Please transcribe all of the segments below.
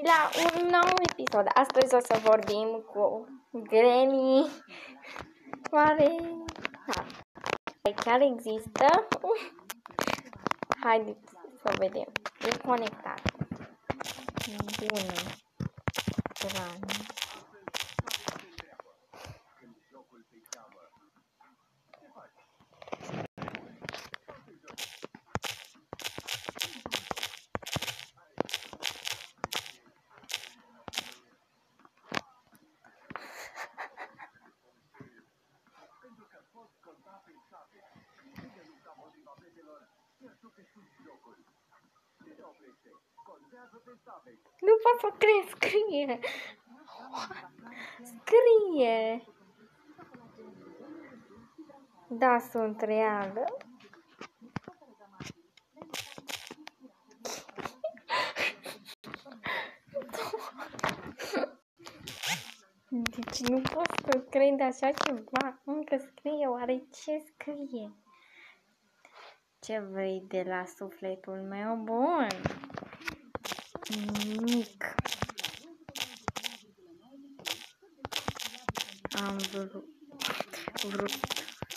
la un nou episod. Astăzi o să vorbim cu Granny. Oare chiar există? Haideți să vedem. E conectat. Bună. Granny. Nu pot să cred, scrie. Scrie. Da, sunt reală. Deci nu pot să cred așa ceva. Încă scrie, oare ce scrie? Ce vrei de la sufletul meu bun? Nimic. Am vrut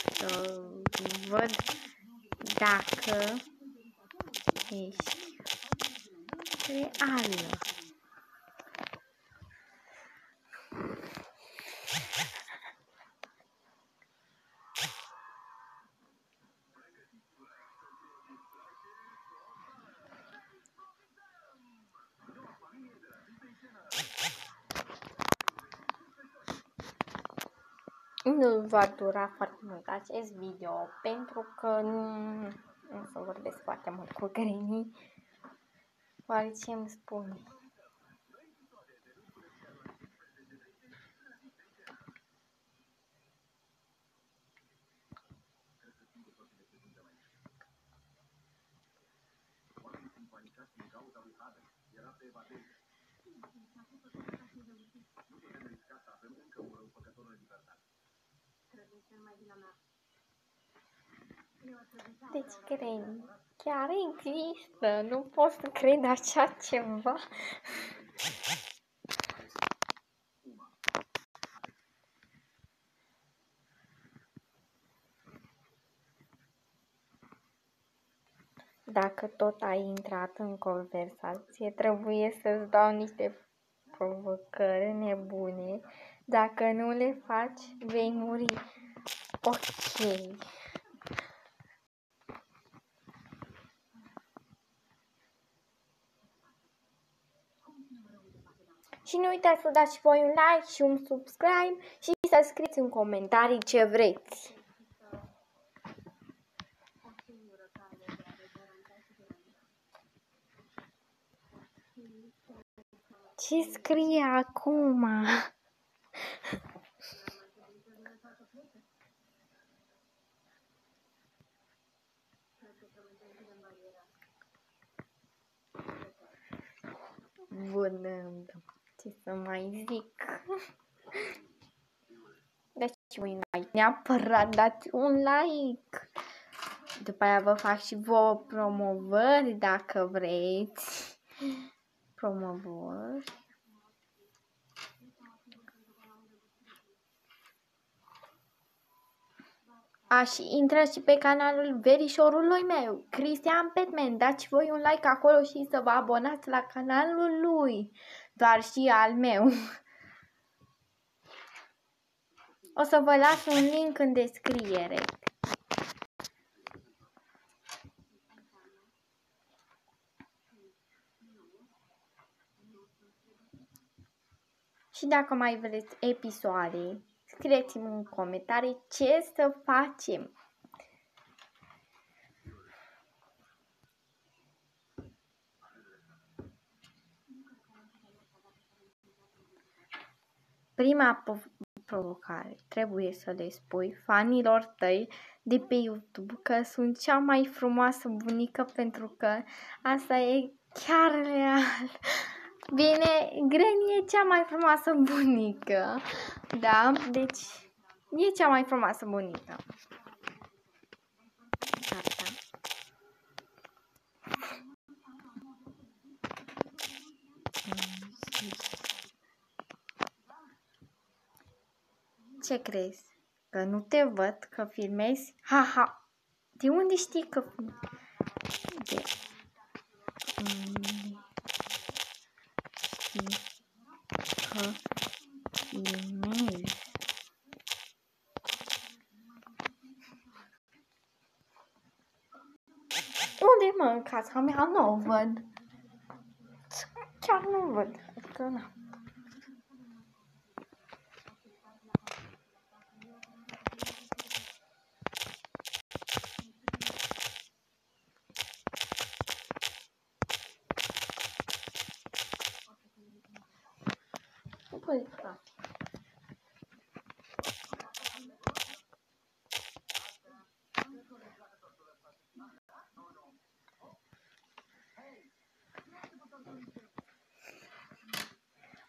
să văd dacă ești reală. Nu va dura foarte mult acest video pentru că nu o să vorbesc foarte mult cu Granny. Oare ce îmi spune? Deci, Granny, chiar există, nu pot să cred așa ceva. Dacă tot ai intrat în conversație, trebuie să-ți dau niște provocări nebune. Dacă nu le faci, vei muri. Ok. Și nu uitați să dați și voi un like și un subscribe și să scrieți în comentarii ce vreți. Ce scrie acum? Bună, ce să mai zic? Dați voi un like, neapărat dați un like. După aia vă fac și vouă promovări dacă vreți. Promovări. Și intrați și pe canalul verișorului meu, Cristian Petman. Dați voi un like acolo și să vă abonați la canalul lui, doar și al meu. O să vă las un link în descriere. Și dacă mai vreți episoade, scrieți-mi în comentarii ce să facem. Prima provocare, trebuie să le spui fanilor tăi de pe YouTube că sunt cea mai frumoasă bunică, pentru că asta e chiar real. Bine, Granny e cea mai frumoasă bunică, da? Deci e cea mai frumoasă bunică. Gata. Ce crezi? Că nu te văd, că filmezi? Ha! De unde știi că... De unde știi că filmezi? Unde mă, în casa mea? Nu o văd. Chiar nu văd. Adică, na. Păi, frate.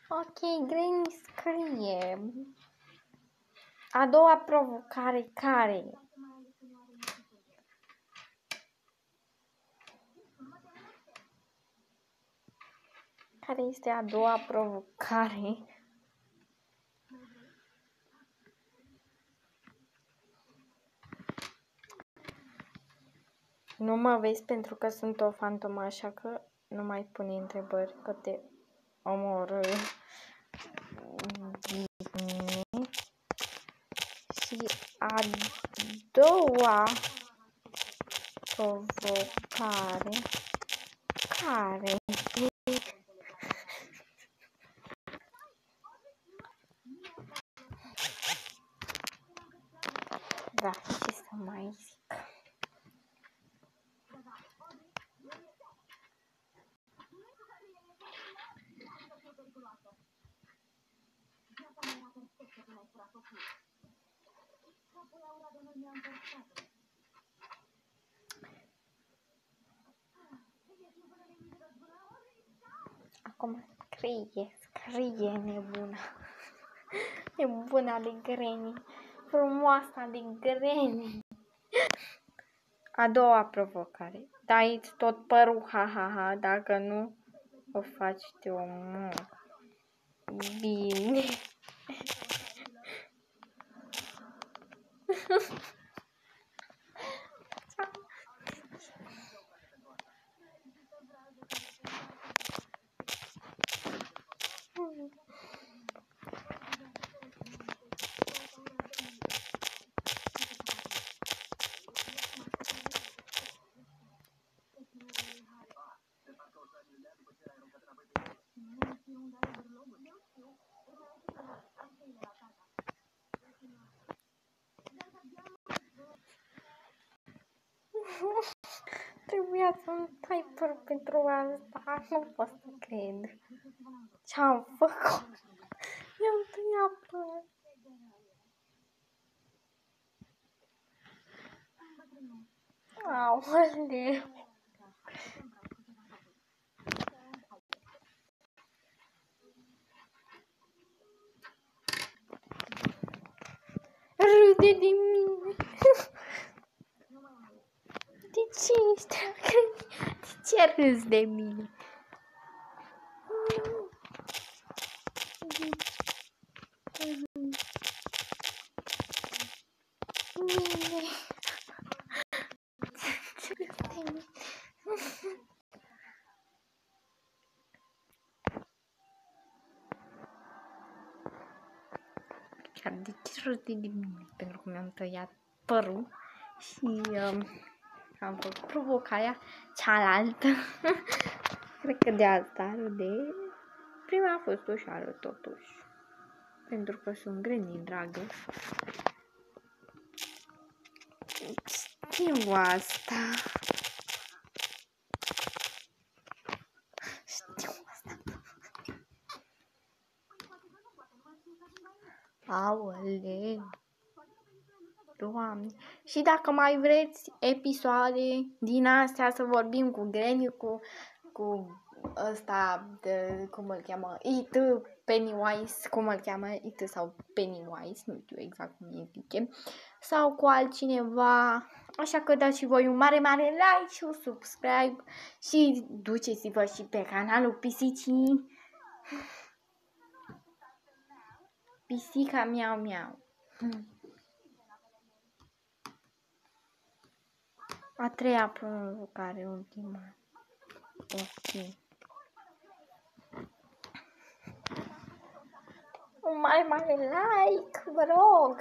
Ok, Granny scrie. A doua provocare care? Care este a doua provocare? Nu mă vezi pentru că sunt o fantomă, așa că nu mai pune întrebări, că te omor. Și a doua provocare care? Da, ce să mai zic? Acum scrie nebuna. Nebuna de Granny. Frumoasa de Granny. A doua provocare. Dai-ți tot părul, ha, dacă nu o faci, te omor. Bine. Trebuia să-mi tai păr pentru asta, nu pot să cred. Ce-am făcut? I-am tăiat păr. Aoleu. Râde de mine. De ce ești așa? De ce râzi de mine? Mine. Ce râzi de mine? Chiar de ce râzi de mine? Pentru că mi-am tăiat părul și am făcut provocarea cealaltă. Cred că de asta râde. Prima a fost ușoară totuși. Pentru că sunt Granny, dragă. Știu asta. Știu asta. Aoleu. Doamne. Și dacă mai vreți episoade din astea să vorbim cu Granny, cu ăsta, cum îl cheamă, It, Pennywise, cum îl cheamă, It sau Pennywise, nu știu exact cum îi zice, sau cu altcineva, așa că dați și voi un mare like și un subscribe și duceți-vă și pe canalul Pisicii. Pisica miau miau. A treia provocare, ultima. Ok. Un mare like, vă rog!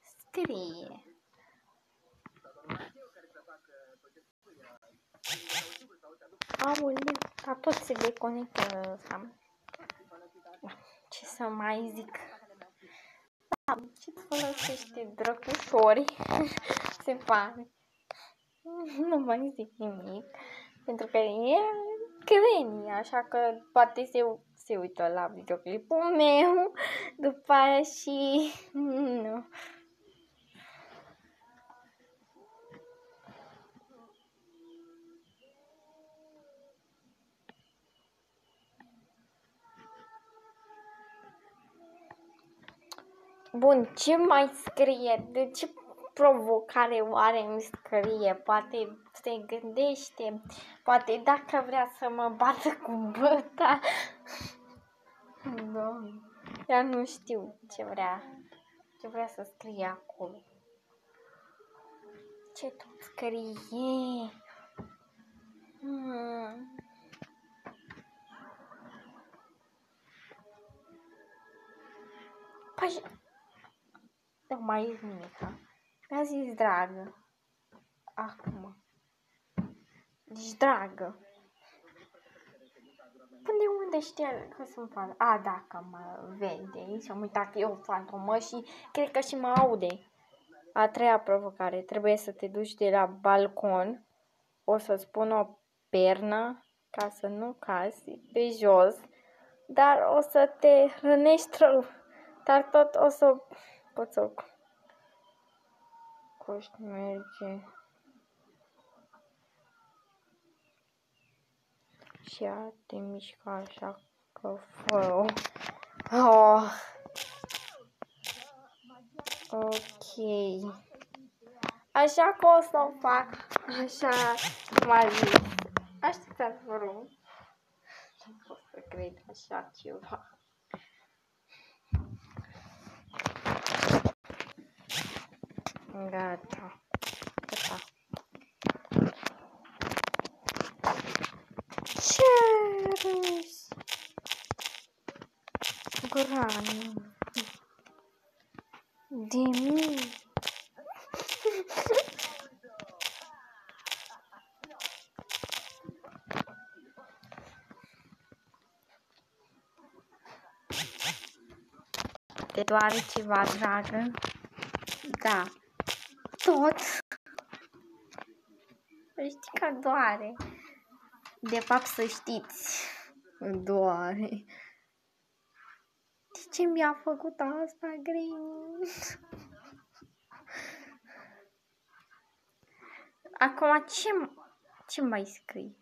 Scrie. Aoleu, dar tot se deconectează ăsta. Ce să mai zic? Da, ce folosește drăgușori? Se pare. Nu mai zic nimic. Pentru că e Granny, așa că poate se uită la videoclipul meu. După aia și... Nu. Bun, ce mai scrie? De ce provocare oare îmi scrie? Poate se gândește, poate dacă vrea să mă bată cu băta. Doamne, chiar nu știu ce vrea să scrie acolo. Ce tot scrie? Păi, nu mai e nimic. Mi-a zis dragă. Acum. Deci dragă. Până de unde știa că sunt fan? A, dacă mă vede și am uitat că e o fantomă și cred că și mă aude. A treia provocare. Trebuie să te duci de la balcon. O să-ți pun o pernă ca să nu cazi pe jos. Dar o să te hrănești rău. Dar tot o să poți să coști merge. Și a te mișca așa că fă. Oh. Ok. Așa că o să o fac. Așa m-a zis. Așteptați, vă rog. Nu pot să cred așa ceva. Gata. Gata. Ce râs? Granny. De mine. Te doare ceva, dragă? Da. Tot? Știi că doare. De fapt, să știți, doare. De ce mi-a făcut asta, Granny? Acum, ce mai scrii?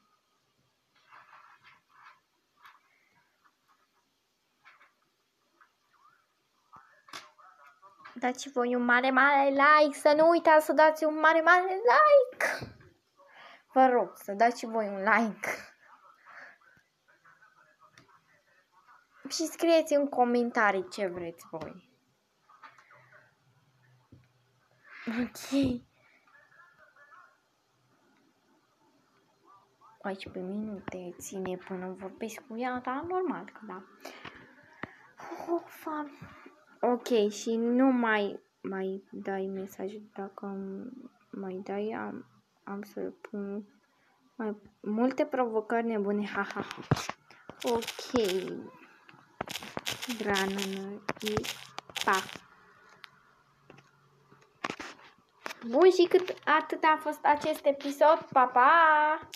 Dați voi un mare like, să nu uitați să dați un mare like. Vă rog să dați voi un like. Și scrieți în comentarii ce vreți voi. Ok. 14 minute ține până vorbesc cu ea, dar normal că da. Ok, și nu mai dai mesaj, dacă mai dai, am să pun mai multe provocări nebune, haha. Ok. Grană, pa. Bun, și atât a fost acest episod, pa, pa!